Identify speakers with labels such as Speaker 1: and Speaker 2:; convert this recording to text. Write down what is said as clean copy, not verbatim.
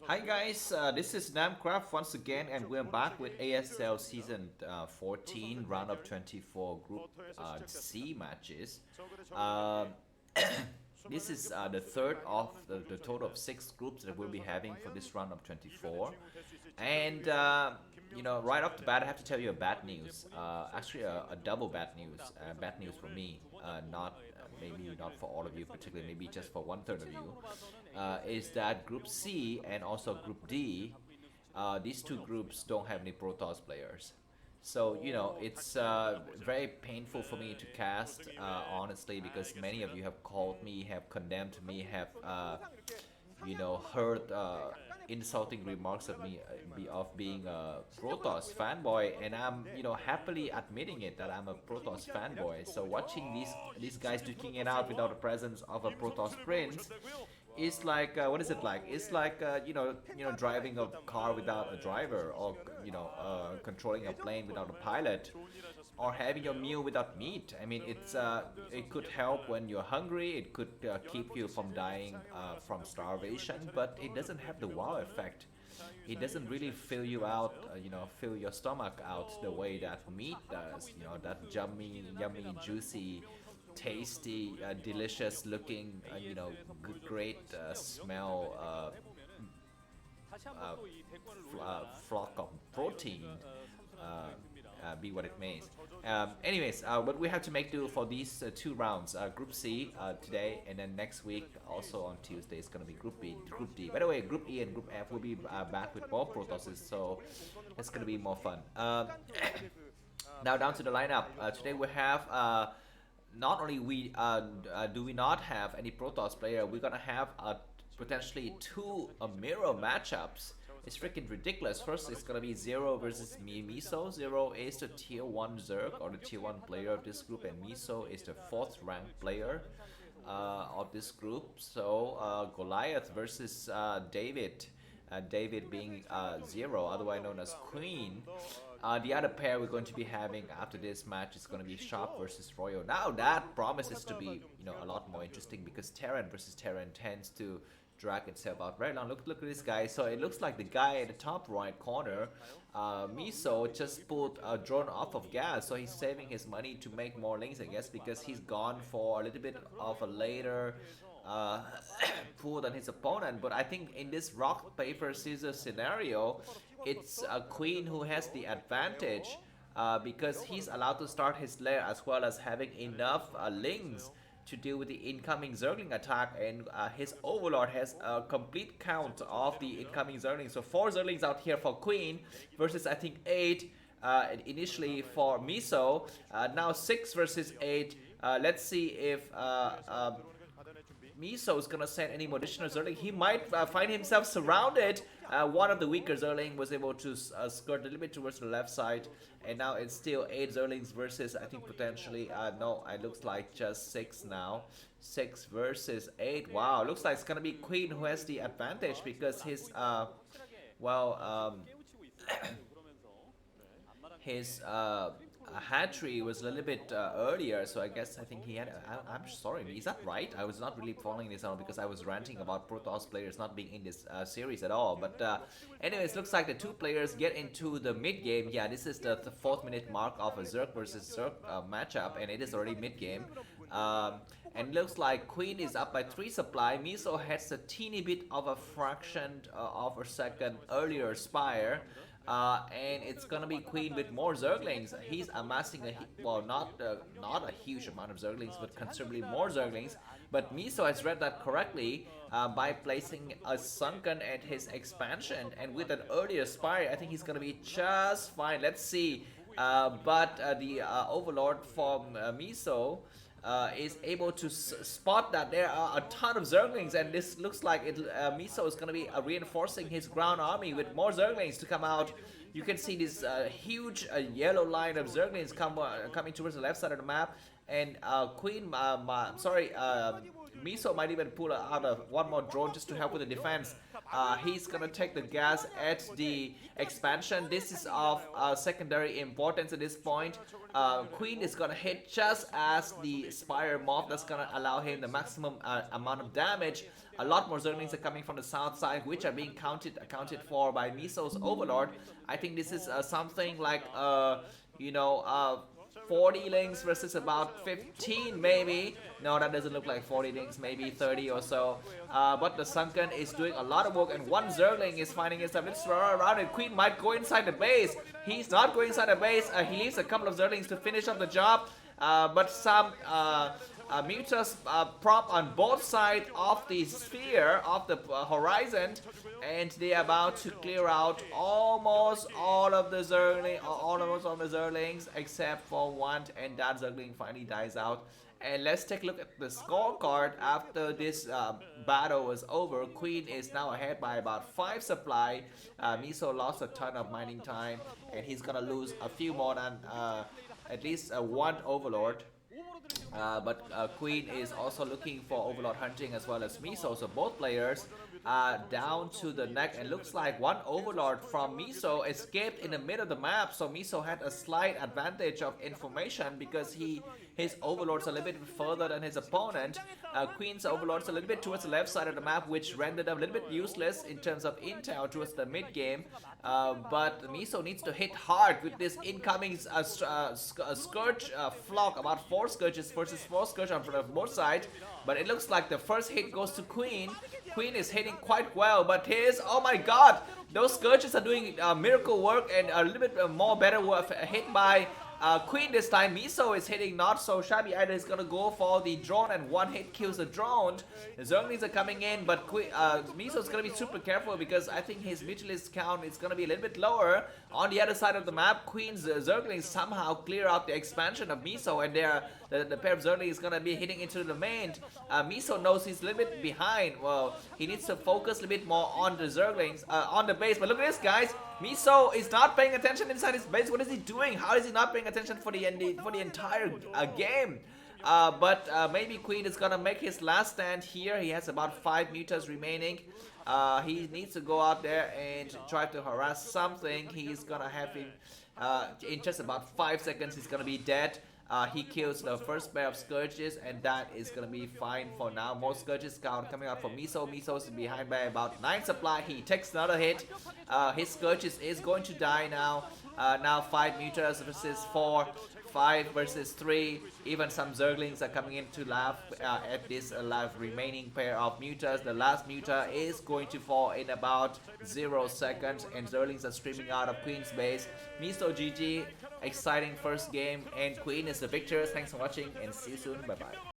Speaker 1: Hi guys, this is Namcraft once again, and we're back with ASL Season 14, Round of 24 Group C matches. Um, this is the third of the total of 6 groups that we'll be having for this round of 24. And, right off the bat, I have to tell you a bad news. Actually, a double bad news. Bad news for me, not maybe not for all of you, particularly maybe just for 1/3 of you, is that Group C and also Group D, these two groups don't have any Protoss players. So, it's very painful for me to cast, honestly, because many of you have called me, have condemned me, have, heard insulting remarks of me of being a Protoss fanboy, and I'm, happily admitting it that I'm a Protoss fanboy. So watching these guys duking it out without the presence of a Protoss prince is like what is it like? It's like driving a car without a driver, or controlling a plane without a pilot, or having your meal without meat. I mean, it could help when you're hungry. It could keep you from dying from starvation, but it doesn't have the wow effect. It doesn't really fill you out, fill your stomach out the way that meat does. That yummy, juicy, tasty, delicious looking, great smell, flock of protein, be what it may. Anyways, but we have to make do for these 2 rounds. Group C today, and then next week, also on Tuesday, is going to be Group B, Group D. By the way, Group E and Group F will be back with both Protosses, so it's going to be more fun. Now down to the lineup. Today we have not only do we not have any Protoss player, we're gonna have potentially 2 mirror matchups. It's freaking ridiculous. First, it's gonna be Zero versus Miso. Zero is the tier 1 Zerg, or the tier 1 player of this group, and Miso is the 4th ranked player of this group. So Goliath versus David. David being Zero, otherwise known as Queen. The other pair we're going to be having after this match is going to be Sharp versus Royal. Now that promises to be, a lot more interesting, because Terran versus Terran tends to drag itself out very long. Look at this guy. So it looks like the guy at the top right corner, Miso, just pulled a drone off of gas. So he's saving his money to make more links, I guess, because he's gone for a little bit of a later uh, pool than his opponent. But I think in this rock, paper, scissors scenario, it's a Queen who has the advantage, because he's allowed to start his lair as well as having enough links to deal with the incoming Zergling attack, and his Overlord has a complete count of the incoming Zerglings. So 4 Zerglings out here for Queen versus I think 8 initially for Miso. Now 6 versus 8. Let's see if Miso is gonna send any more additional Zerling. He might find himself surrounded. One of the weaker Zerling was able to skirt a little bit towards the left side, and now it's still 8 Zerlings versus, I think, potentially, no, it looks like just 6 now. 6 versus 8. Wow, looks like it's gonna be Queen who has the advantage, because his, well, his hatchery was a little bit earlier, so I think he had. I'm sorry, is that right? I was not really following this out because I was ranting about Protoss players not being in this series at all. But anyways, looks like the 2 players get into the mid game. Yeah, this is the 4th minute mark of a Zerg versus Zerg matchup, and it is already mid game. And looks like Queen is up by 3 supply. Miso has a teeny bit of a fraction of a second earlier Spire. And it's gonna be Queen with more Zerglings. He's amassing not a huge amount of Zerglings, but considerably more Zerglings. But Miso has read that correctly by placing a Sunken at his expansion, and with an earlier Spire, I think he's gonna be just fine. Let's see. But the Overlord from Miso is able to spot that there are a ton of Zerglings, and this looks like Miso is going to be reinforcing his ground army with more Zerglings to come out. You can see this huge yellow line of Zerglings coming towards the left side of the map, and Miso might even pull out one more drone just to help with the defense. He's gonna take the gas at the expansion. This is of secondary importance at this point. Queen is gonna hit just as the Spire mob. That's gonna allow him the maximum amount of damage. A lot more Zerglings are coming from the south side, which are being accounted for by Miso's Overlord. I think this is something like, 40 links versus about 15 maybe. No, that doesn't look like 40 links, maybe 30 or so. But the Sunken is doing a lot of work, and one Zergling is finding himself. Let's run around it. Queen might go inside the base. He's not going inside the base. He leaves a couple of Zerglings to finish up the job. But some Mutas prop on both sides of the sphere, of the horizon, and they're about to clear out almost all of the Zerglings except for one, and that Zergling finally dies out. And let's take a look at the scorecard after this battle was over. Queen is now ahead by about 5 supply. Miso lost a ton of mining time, and he's gonna lose a few more than at least one Overlord. But Queen is also looking for Overlord hunting as well as Miso, so both players are down to the neck, and looks like one Overlord from Miso escaped in the middle of the map, so Miso had a slight advantage of information because his Overlord's a little bit further than his opponent. Queen's Overlord's a little bit towards the left side of the map, which rendered a little bit useless in terms of intel towards the mid game. But Miso needs to hit hard with this incoming Scourge flock, about 4 Scourges versus 4 Scourge on both sides. But it looks like the first hit goes to Queen. Queen is hitting quite well, but oh my god, those Scourges are doing miracle work, and a little bit more better work hit by Queen this time. Miso is hitting not so shabby either. He's gonna go for the drone, and one hit kills the drone. The Zerglings are coming in, but Miso's gonna be super careful because I think his Mutalisk count is gonna be a little bit lower. On the other side of the map, Queen's Zerglings somehow clear out the expansion of Miso, and the pair of Zerglings is gonna be hitting into the main. Miso knows he's a little bit behind. Well, he needs to focus a little bit more on the Zerglings, on the base. But look at this, guys. Miso is not paying attention inside his base. What is he doing? How is he not paying attention for the entire game? But maybe Queen is gonna make his last stand here. He has about 5 mutas remaining. He needs to go out there and try to harass something. He's gonna have him in just about 5 seconds. He's gonna be dead. He kills the first pair of Scourges, and that is gonna be fine for now. More Scourges count coming out for Miso. Miso's behind by about 9 supply. He takes another hit. His Scourges is going to die now. Now 5 mutas versus 4. 5 versus 3. Even some Zerglings are coming in to laugh at this remaining pair of mutas. The last muta is going to fall in about 0 seconds, and Zerglings are streaming out of Queen's base. Miso GG, exciting first game, and Queen is the victor. Thanks for watching, and see you soon. Bye bye.